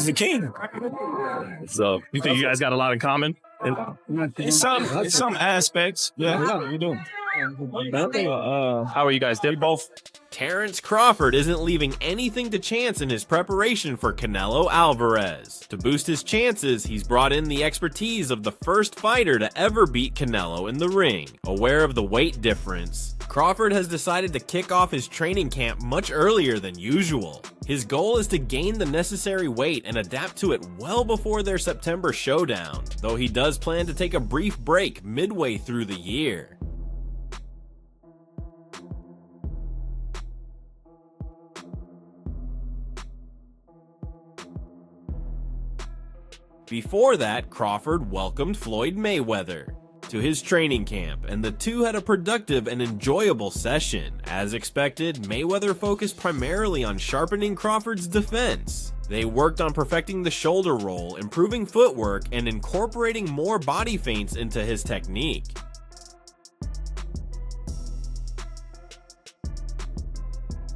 He's the king. So you think you guys got a lot in common? In some aspects, yeah, we do. How are you guys? They're both. Terence Crawford isn't leaving anything to chance in his preparation for Canelo Alvarez. To boost his chances, he's brought in the expertise of the first fighter to ever beat Canelo in the ring. Aware of the weight difference, Crawford has decided to kick off his training camp much earlier than usual. His goal is to gain the necessary weight and adapt to it well before their September showdown, though he does plan to take a brief break midway through the year. Before that, Crawford welcomed Floyd Mayweather to his training camp, and the two had a productive and enjoyable session. As expected, Mayweather focused primarily on sharpening Crawford's defense. They worked on perfecting the shoulder roll, improving footwork, and incorporating more body feints into his technique.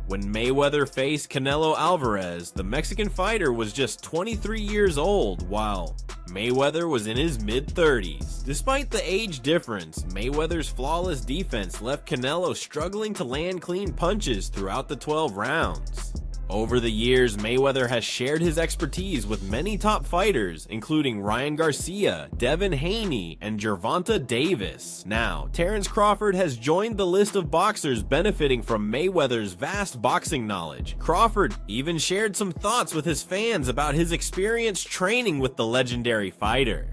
When Mayweather faced Canelo Alvarez, the Mexican fighter was just 23 years old, while Mayweather was in his mid-30s. Despite the age difference, Mayweather's flawless defense left Canelo struggling to land clean punches throughout the 12 rounds. Over the years, Mayweather has shared his expertise with many top fighters, including Ryan Garcia, Devin Haney, and Gervonta Davis. Now, Terence Crawford has joined the list of boxers benefiting from Mayweather's vast boxing knowledge. Crawford even shared some thoughts with his fans about his experience training with the legendary fighter.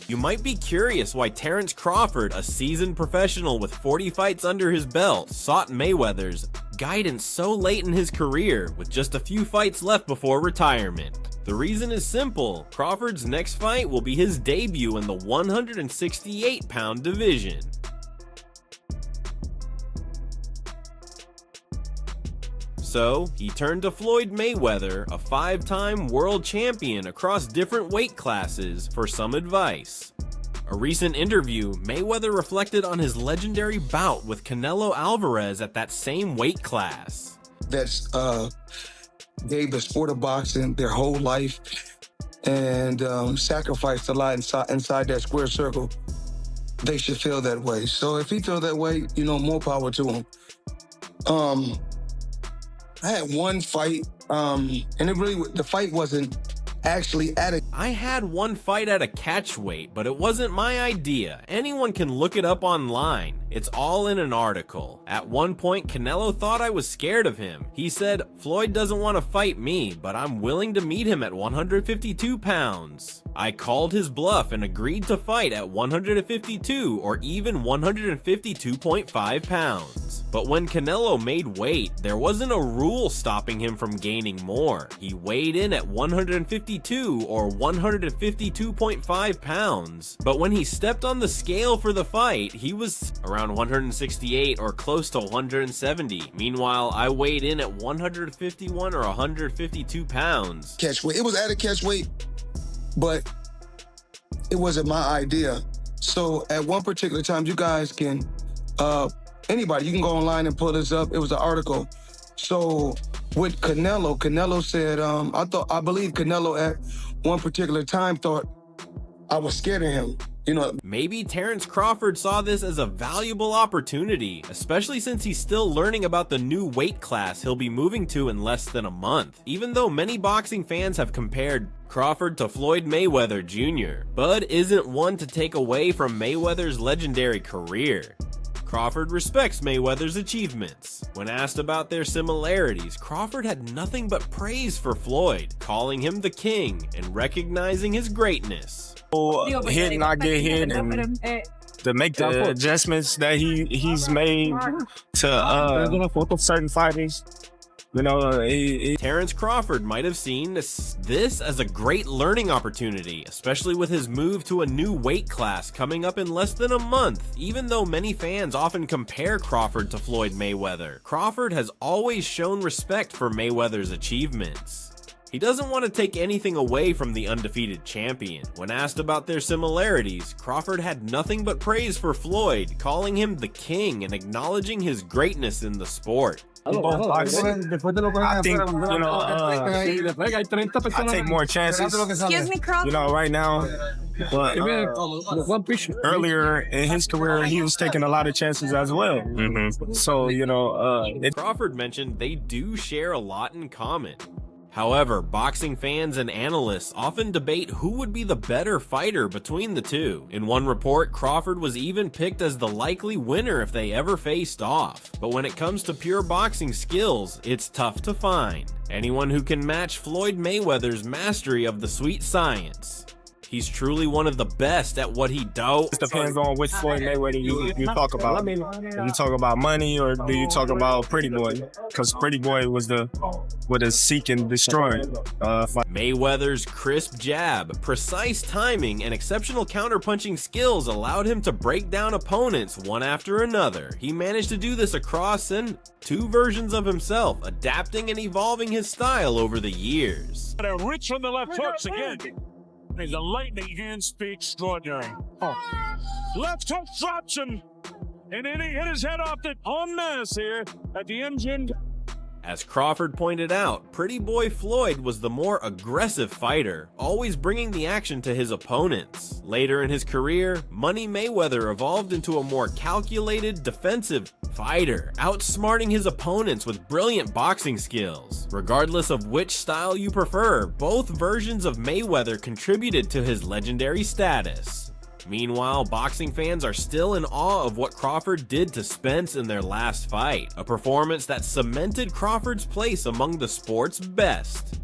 You might be curious why Terence Crawford, a seasoned professional with 40 fights under his belt, sought Mayweather's guidance so late in his career, with just a few fights left before retirement. The reason is simple: Crawford's next fight will be his debut in the 168-pound division. So, he turned to Floyd Mayweather, a 5-time world champion across different weight classes, for some advice. A recent interview, Mayweather reflected on his legendary bout with Canelo Alvarez at that same weight class. That's gave the sport of boxing their whole life and sacrificed a lot inside that square circle. They should feel that way. So if he feels that way, more power to him. I had one fight, and the fight wasn't actually at a... I had one fight at a catch weight, but it wasn't my idea. Anyone can look it up online. It's all in an article. At one point, Canelo thought I was scared of him. He said, "Floyd doesn't want to fight me, but I'm willing to meet him at 152 pounds. I called his bluff and agreed to fight at 152 or even 152.5 pounds. But when Canelo made weight, there wasn't a rule stopping him from gaining more. He weighed in at 152 or 152.5 pounds. But when he stepped on the scale for the fight, he was around 168 or close to 170. Meanwhile, I weighed in at 151 or 152 pounds. Catch weight. It was at a catch weight, but it wasn't my idea. So at one particular time, you guys can, anybody, you can go online and pull this up. It was an article. So with Canelo said, I believe Canelo at one particular time thought I was scared of him. Maybe Terence Crawford saw this as a valuable opportunity, especially since he's still learning about the new weight class he'll be moving to in less than a month. Even though many boxing fans have compared Crawford to Floyd Mayweather Jr., Bud isn't one to take away from Mayweather's legendary career. Crawford respects Mayweather's achievements. When asked about their similarities, Crawford had nothing but praise for Floyd, calling him the king and recognizing his greatness. Hit and not get hit, and to make the adjustments that he's made to certain fighters. Terence Crawford might have seen this as a great learning opportunity, especially with his move to a new weight class coming up in less than a month. Even though many fans often compare Crawford to Floyd Mayweather, Crawford has always shown respect for Mayweather's achievements. He doesn't want to take anything away from the undefeated champion. When asked about their similarities, Crawford had nothing but praise for Floyd, calling him the king and acknowledging his greatness in the sport. I think, I take more chances, Excuse me, Crawford. right now. But earlier in his career, he was taking a lot of chances as well. So, Crawford mentioned they do share a lot in common. However, boxing fans and analysts often debate who would be the better fighter between the two. In one report, Crawford was even picked as the likely winner if they ever faced off. But when it comes to pure boxing skills, it's tough to find anyone who can match Floyd Mayweather's mastery of the sweet science. He's truly one of the best at what he does. It depends on which Floyd Mayweather you talk about. Do you talk about money or do you talk about Pretty Boy? Because Pretty Boy was the seek and destroy. Mayweather's crisp jab, precise timing, and exceptional counterpunching skills allowed him to break down opponents one after another. He managed to do this across two versions of himself, adapting and evolving his style over the years. Rich from the left hooks again. He's a lightning hand speed extraordinary. Left hook drops him. And then he hit his head off the en masse here at the engine. As Crawford pointed out, Pretty Boy Floyd was the more aggressive fighter, always bringing the action to his opponents. Later in his career, Money Mayweather evolved into a more calculated, defensive fighter, outsmarting his opponents with brilliant boxing skills. Regardless of which style you prefer, both versions of Mayweather contributed to his legendary status. Meanwhile, boxing fans are still in awe of what Crawford did to Spence in their last fight, a performance that cemented Crawford's place among the sport's best.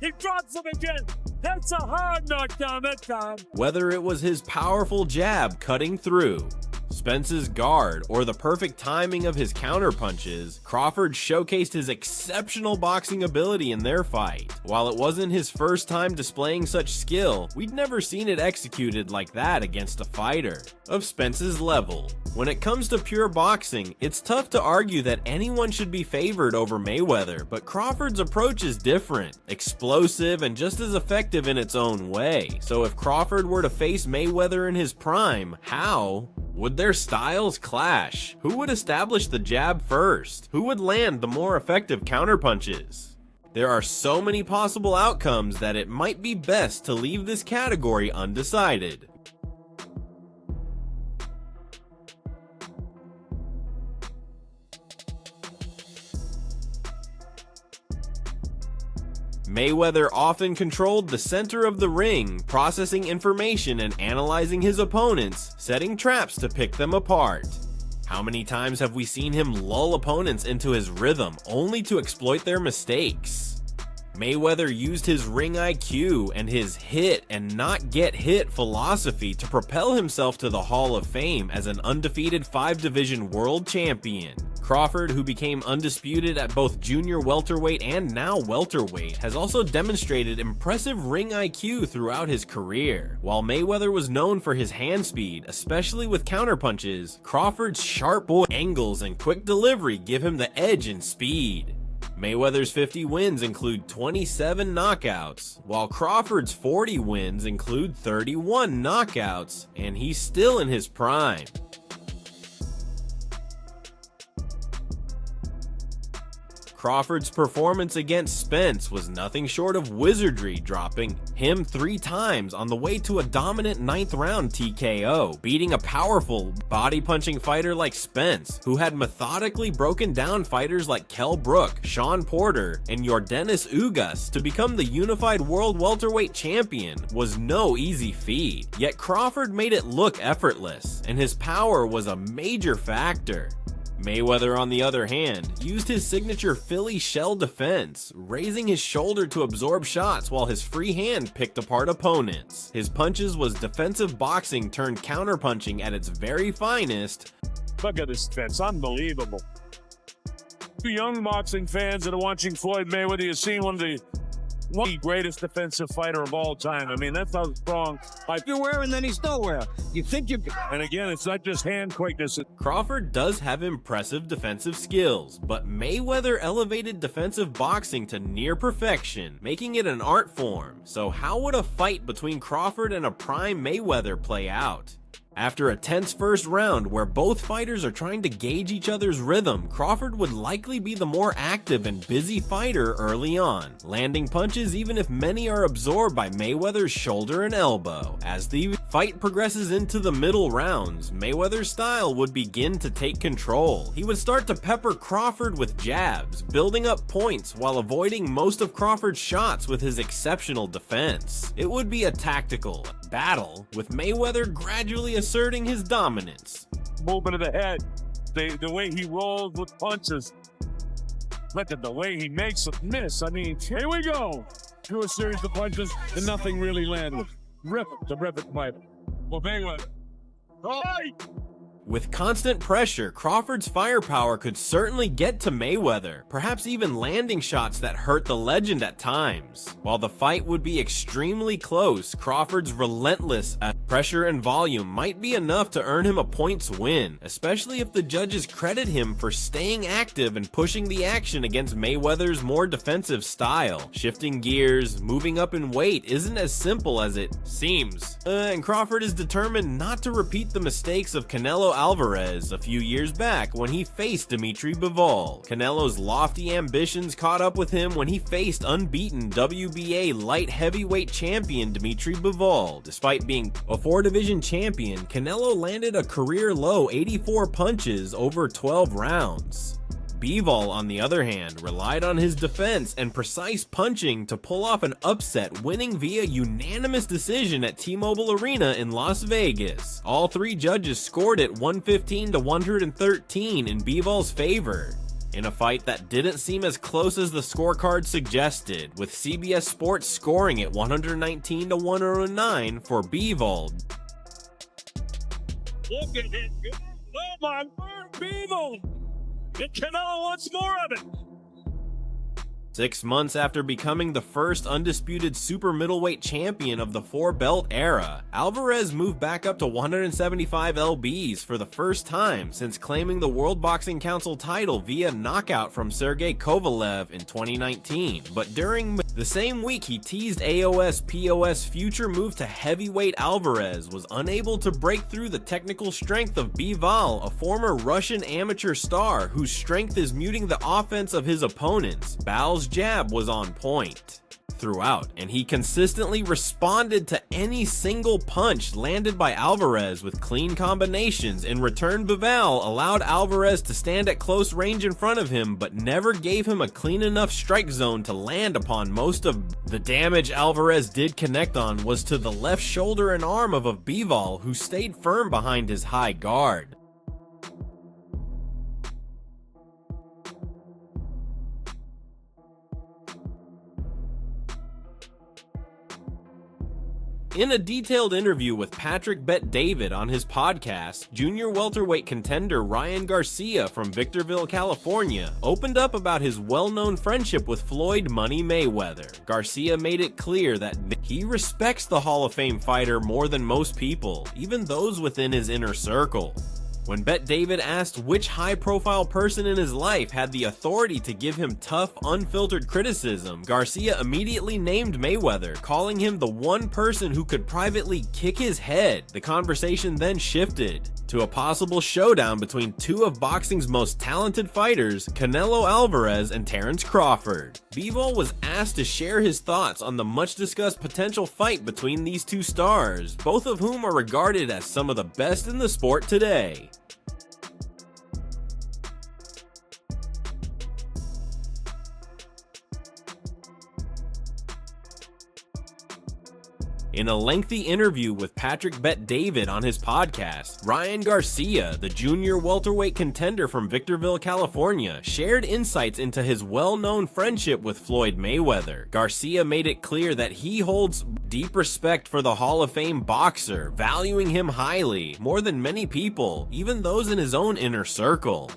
He drops him again. That's a hard knockdown that time. Whether it was his powerful jab cutting through, Spence's guard, or the perfect timing of his counterpunches, Crawford showcased his exceptional boxing ability in their fight. While it wasn't his first time displaying such skill, we'd never seen it executed like that against a fighter of Spence's level. When it comes to pure boxing, it's tough to argue that anyone should be favored over Mayweather, but Crawford's approach is different, explosive, and just as effective in its own way. So if Crawford were to face Mayweather in his prime, how would their styles clash? Who would establish the jab first? Who would land the more effective counterpunches? There are so many possible outcomes that it might be best to leave this category undecided. Mayweather often controlled the center of the ring, processing information and analyzing his opponents, setting traps to pick them apart. How many times have we seen him lull opponents into his rhythm, only to exploit their mistakes? Mayweather used his ring IQ and his hit and not get hit philosophy to propel himself to the Hall of Fame as an undefeated 5-division world champion. Crawford, who became undisputed at both junior welterweight and now welterweight, has also demonstrated impressive ring IQ throughout his career. While Mayweather was known for his hand speed, especially with counterpunches, Crawford's sharp angles and quick delivery give him the edge in speed. Mayweather's 50 wins include 27 knockouts, while Crawford's 40 wins include 31 knockouts, and he's still in his prime. Crawford's performance against Spence was nothing short of wizardry, dropping him 3 times on the way to a dominant 9th round TKO, beating a powerful, body-punching fighter like Spence, who had methodically broken down fighters like Kell Brook, Sean Porter, and Yordenis Ugas to become the unified world welterweight champion was no easy feat. Yet Crawford made it look effortless, and his power was a major factor. Mayweather, on the other hand, used his signature Philly shell defense, raising his shoulder to absorb shots while his free hand picked apart opponents. His punches was defensive boxing turned counterpunching at its very finest. Look at this defense, unbelievable. You young boxing fans that are watching Floyd Mayweather, you're seeing one of the one of the greatest defensive fighter of all time. I mean, that's how strong. You're wearing, then he's nowhere. You think you... And again, it's not just hand quickness. Crawford does have impressive defensive skills, but Mayweather elevated defensive boxing to near perfection, making it an art form. So how would a fight between Crawford and a prime Mayweather play out? After a tense first round where both fighters are trying to gauge each other's rhythm, Crawford would likely be the more active and busy fighter early on, landing punches even if many are absorbed by Mayweather's shoulder and elbow. As the fight progresses into the middle rounds, Mayweather's style would begin to take control. He would start to pepper Crawford with jabs, building up points while avoiding most of Crawford's shots with his exceptional defense. It would be a tactical battle, with Mayweather gradually asserting his dominance. Movement of the head, the way he rolls with punches. Look at the way he makes it miss. I mean, here we go. Through a series of punches and nothing really landed. Rip it, fight. Well, Mayweather. All right. With constant pressure, Crawford's firepower could certainly get to Mayweather, perhaps even landing shots that hurt the legend at times. While the fight would be extremely close, Crawford's relentless pressure and volume might be enough to earn him a points win, especially if the judges credit him for staying active and pushing the action against Mayweather's more defensive style. Shifting gears, moving up in weight isn't as simple as it seems, and Crawford is determined not to repeat the mistakes of Canelo Alvarez a few years back when he faced Dimitri Bivol. Canelo's lofty ambitions caught up with him when he faced unbeaten WBA light heavyweight champion Dimitri Bivol. Despite being a 4-division champion, Canelo landed a career-low 84 punches over 12 rounds. Bivol, on the other hand, relied on his defense and precise punching to pull off an upset, winning via unanimous decision at T-Mobile Arena in Las Vegas. All three judges scored it 115 to 113 in Bivol's favor, in a fight that didn't seem as close as the scorecard suggested, with CBS Sports scoring it 119 to 109 for Bivol. Look at it. Oh my word, Bivol. And Canelo wants more of it. 6 months after becoming the first undisputed super middleweight champion of the 4-belt era, Alvarez moved back up to 175 lbs for the first time since claiming the World Boxing Council title via knockout from Sergey Kovalev in 2019. But during the same week he teased POS future move to heavyweight, Alvarez was unable to break through the technical strength of Bivol, a former Russian amateur star whose strength is muting the offense of his opponents. Bal's jab was on point throughout, and he consistently responded to any single punch landed by Alvarez with clean combinations. In return, Bivol allowed Alvarez to stand at close range in front of him, but never gave him a clean enough strike zone to land upon. Most of the damage Alvarez did connect on was to the left shoulder and arm of Bivol, who stayed firm behind his high guard. In a detailed interview with Patrick Bet David on his podcast, junior welterweight contender Ryan Garcia from Victorville, California, opened up about his well-known friendship with Floyd Money Mayweather. Garcia made it clear that he respects the Hall of Fame fighter more than most people, even those within his inner circle. When Bet David asked which high-profile person in his life had the authority to give him tough, unfiltered criticism, Garcia immediately named Mayweather, calling him the one person who could privately kick his head. The conversation then shifted to a possible showdown between two of boxing's most talented fighters, Canelo Alvarez and Terence Crawford. Bivol was asked to share his thoughts on the much-discussed potential fight between these two stars, both of whom are regarded as some of the best in the sport today. In a lengthy interview with Patrick Bet David on his podcast, Ryan Garcia, the junior welterweight contender from Victorville, California, shared insights into his well-known friendship with Floyd Mayweather. Garcia made it clear that he holds deep respect for the Hall of Fame boxer, valuing him highly, more than many people, even those in his own inner circle.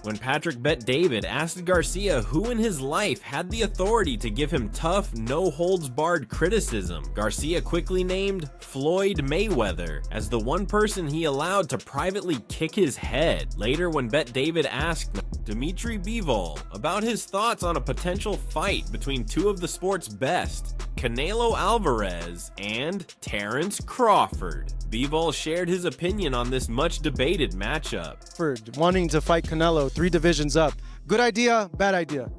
When Patrick Bet David asked Garcia who in his life had the authority to give him tough, no-holds-barred criticism, Garcia quickly named Floyd Mayweather as the one person he allowed to privately kick his head. Later, when Bet David asked Dimitri Bivol about his thoughts on a potential fight between two of the sport's best, Canelo Alvarez and Terence Crawford, Bivol shared his opinion on this much-debated matchup. Wanting to fight Canelo 3 divisions up. Good idea, bad idea?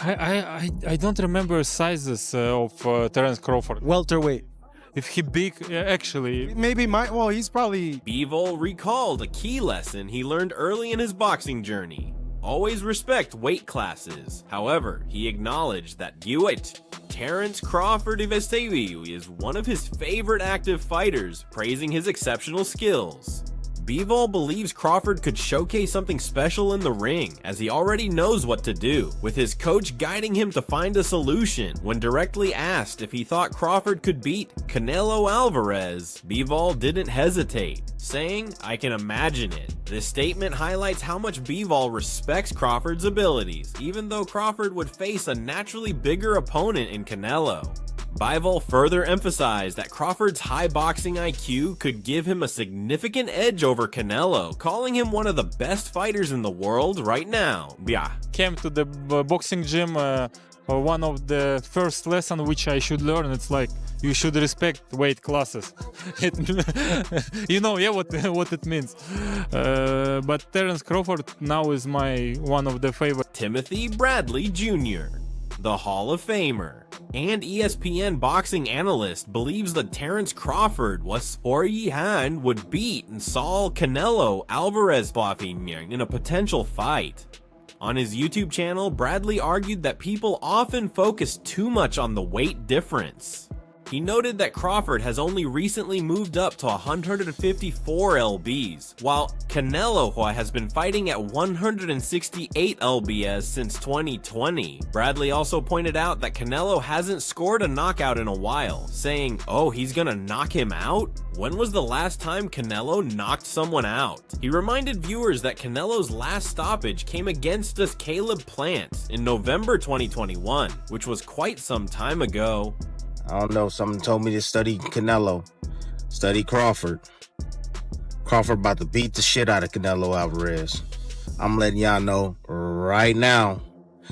I don't remember sizes of Terence Crawford. Welterweight. If he big, actually. Maybe well, he's probably... Bivol recalled a key lesson he learned early in his boxing journey. Always respect weight classes. However, he acknowledged that Terence Crawford is one of his favorite active fighters, praising his exceptional skills. Bivol believes Crawford could showcase something special in the ring, as he already knows what to do, with his coach guiding him to find a solution. When directly asked if he thought Crawford could beat Canelo Alvarez, Bivol didn't hesitate, saying, "I can imagine it." This statement highlights how much Bivol respects Crawford's abilities, even though Crawford would face a naturally bigger opponent in Canelo. Bivol further emphasized that Crawford's high boxing IQ could give him a significant edge over Canelo, calling him one of the best fighters in the world right now. Came to the boxing gym, one of the first lesson which I should learn, it's like you should respect weight classes. You know, yeah, what it means. But Terence Crawford now is my one of the favorite. Timothy Bradley Jr., the Hall of Famer and ESPN boxing analyst, believes that Terence Crawford would beat Saul Canelo Alvarez in a potential fight. On his YouTube channel, Bradley argued that people often focus too much on the weight difference. He noted that Crawford has only recently moved up to 154 lbs, while Canelo has been fighting at 168 lbs since 2020. Bradley also pointed out that Canelo hasn't scored a knockout in a while, saying, "Oh, he's gonna knock him out? When was the last time Canelo knocked someone out?" He reminded viewers that Canelo's last stoppage came against Caleb Plant in November 2021, which was quite some time ago. I don't know, someone told me to study Canelo, study Crawford. Crawford about to beat the shit out of Canelo Alvarez. I'm letting y'all know right now,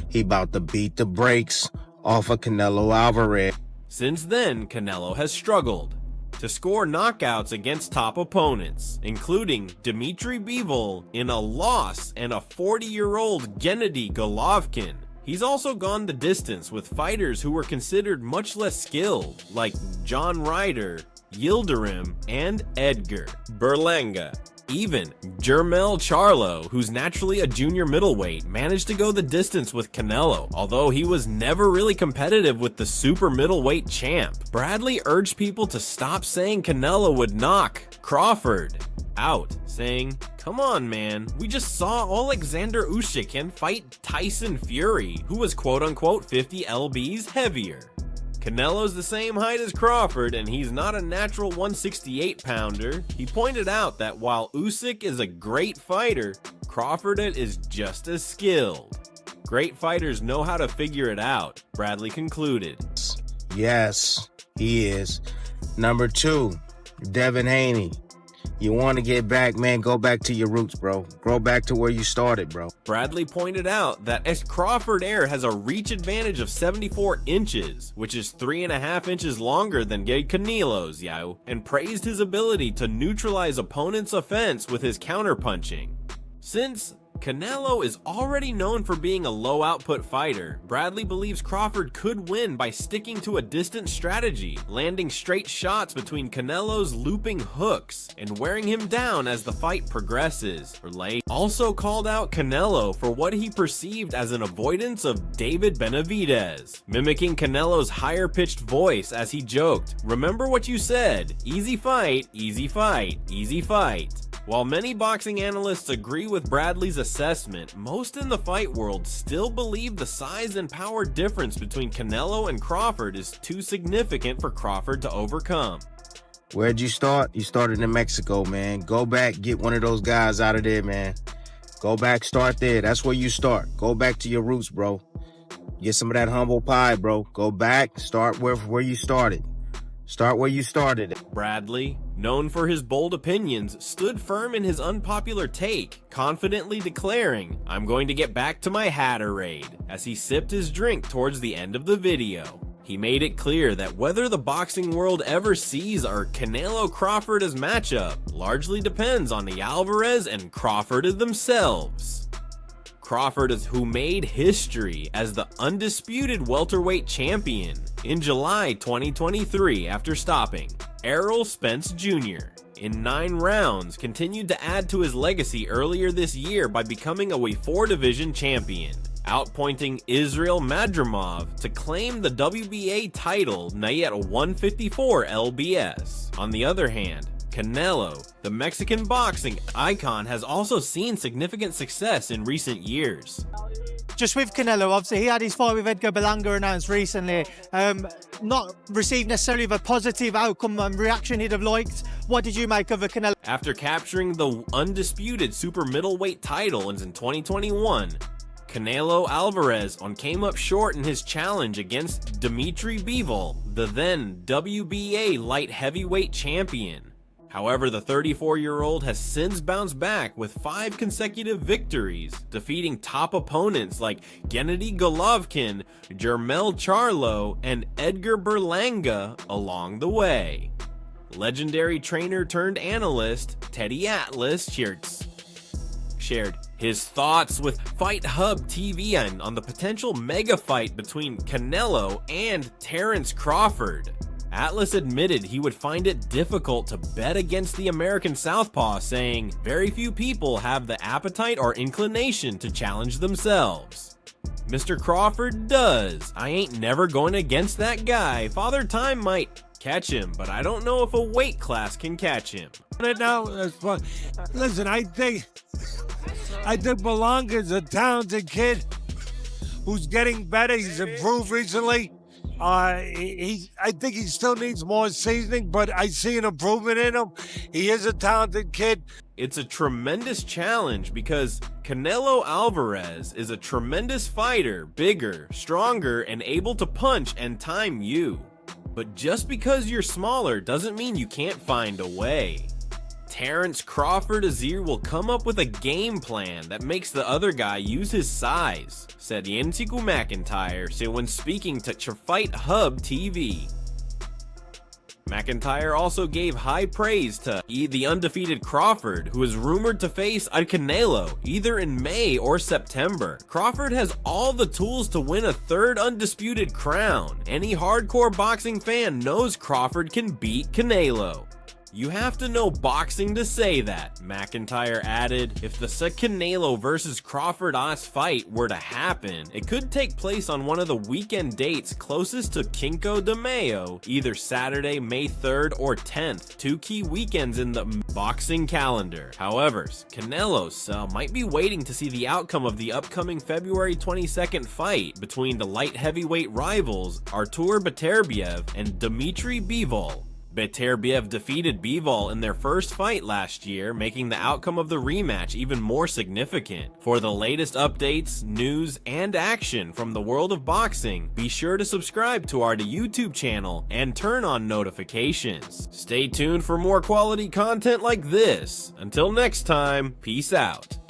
he about to beat the brakes off of Canelo Alvarez. Since then, Canelo has struggled to score knockouts against top opponents, including Dimitri Bivol in a loss and a 40-year-old Gennady Golovkin. He's also gone the distance with fighters who were considered much less skilled, like John Ryder, Yildirim, and Edgar Berlanga. Even Jermell Charlo, who's naturally a junior middleweight, managed to go the distance with Canelo, although he was never really competitive with the super middleweight champ. Bradley urged people to stop saying Canelo would knock Crawford out, saying, "Come on, man, we just saw Alexander Usyk fight Tyson Fury, who was quote-unquote 50 lbs heavier. Canelo's the same height as Crawford, and he's not a natural 168-pounder. He pointed out that while Usyk is a great fighter, Crawford is just as skilled. Great fighters know how to figure it out," Bradley concluded. Yes, he is. Number 2, Devin Haney. You want to get back, man, go back to your roots, bro. Go back to where you started, bro. Bradley pointed out that Crawford has a reach advantage of 74 inches, which is 3.5 inches longer than Canelo's, and praised his ability to neutralize opponents' offense with his counterpunching. Since Canelo is already known for being a low-output fighter, Bradley believes Crawford could win by sticking to a distant strategy, landing straight shots between Canelo's looping hooks, and wearing him down as the fight progresses. Also called out Canelo for what he perceived as an avoidance of David Benavidez, mimicking Canelo's higher-pitched voice as he joked, "Remember what you said, easy fight, easy fight, easy fight." While many boxing analysts agree with Bradley's assessment, most in the fight world still believe the size and power difference between Canelo and Crawford is too significant for Crawford to overcome. Where'd you start? You started in Mexico, man. Go back, get one of those guys out of there, man. Go back, start there. That's where you start. Go back to your roots, bro. Get some of that humble pie, bro. Go back, start where you started. Start where you started. Bradley, known for his bold opinions, stood firm in his unpopular take, confidently declaring, "I'm going to get back to my Haterade," as he sipped his drink towards the end of the video. He made it clear that whether the boxing world ever sees our Canelo Crawford as matchup largely depends on the Alvarez and Crawford themselves. Crawford is who made history as the undisputed welterweight champion in July 2023 after stopping Errol Spence Jr. in 9 rounds, continued to add to his legacy earlier this year by becoming a weight 4 division champion, outpointing Israel Madrimov to claim the WBA title now at 154 lbs. On the other hand, Canelo, the Mexican boxing icon, has also seen significant success in recent years. Just with Canelo, obviously he had his fight with Edgar Berlanga announced recently. Not received necessarily the positive outcome and reaction he'd have liked. What did you make of the Canelo? After capturing the undisputed super middleweight title in 2021, Canelo Alvarez came up short in his challenge against Dimitri Bivol, the then WBA light heavyweight champion. However, the 34-year-old has since bounced back with 5 consecutive victories, defeating top opponents like Gennady Golovkin, Jermell Charlo, and Edgar Berlanga along the way. Legendary trainer turned analyst Teddy Atlas shared his thoughts with Fight Hub TV on the potential mega fight between Canelo and Terence Crawford. Atlas admitted he would find it difficult to bet against the American southpaw, saying, "Very few people have the appetite or inclination to challenge themselves. Mr. Crawford does. I ain't never going against that guy. Father Time might catch him, but I don't know if a weight class can catch him." Now, that's fun. Listen, I think Berlanga's a talented kid who's getting better. He's improved recently. I think he still needs more seasoning, but I see an improvement in him. He is a talented kid. It's a tremendous challenge because Canelo Alvarez is a tremendous fighter, bigger, stronger, and able to punch and time you. But just because you're smaller doesn't mean you can't find a way. Terence Crawford Azir will come up with a game plan that makes the other guy use his size, said Yensiku McIntyre when speaking to Fight Hub TV. McIntyre also gave high praise to the undefeated Crawford, who is rumored to face Canelo either in May or September. Crawford has all the tools to win a 3rd undisputed crown. Any hardcore boxing fan knows Crawford can beat Canelo. You have to know boxing to say that, McIntyre added. If the Canelo versus Crawford fight were to happen, it could take place on one of the weekend dates closest to Cinco de Mayo, either Saturday, May 3rd or 10th, 2 key weekends in the boxing calendar. However, Canelo might be waiting to see the outcome of the upcoming February 22nd fight between the light heavyweight rivals Artur Beterbiev and Dimitri Bivol. Beterbiev defeated Bivol in their first fight last year, making the outcome of the rematch even more significant. For the latest updates, news, and action from the world of boxing, be sure to subscribe to our YouTube channel and turn on notifications. Stay tuned for more quality content like this. Until next time, peace out.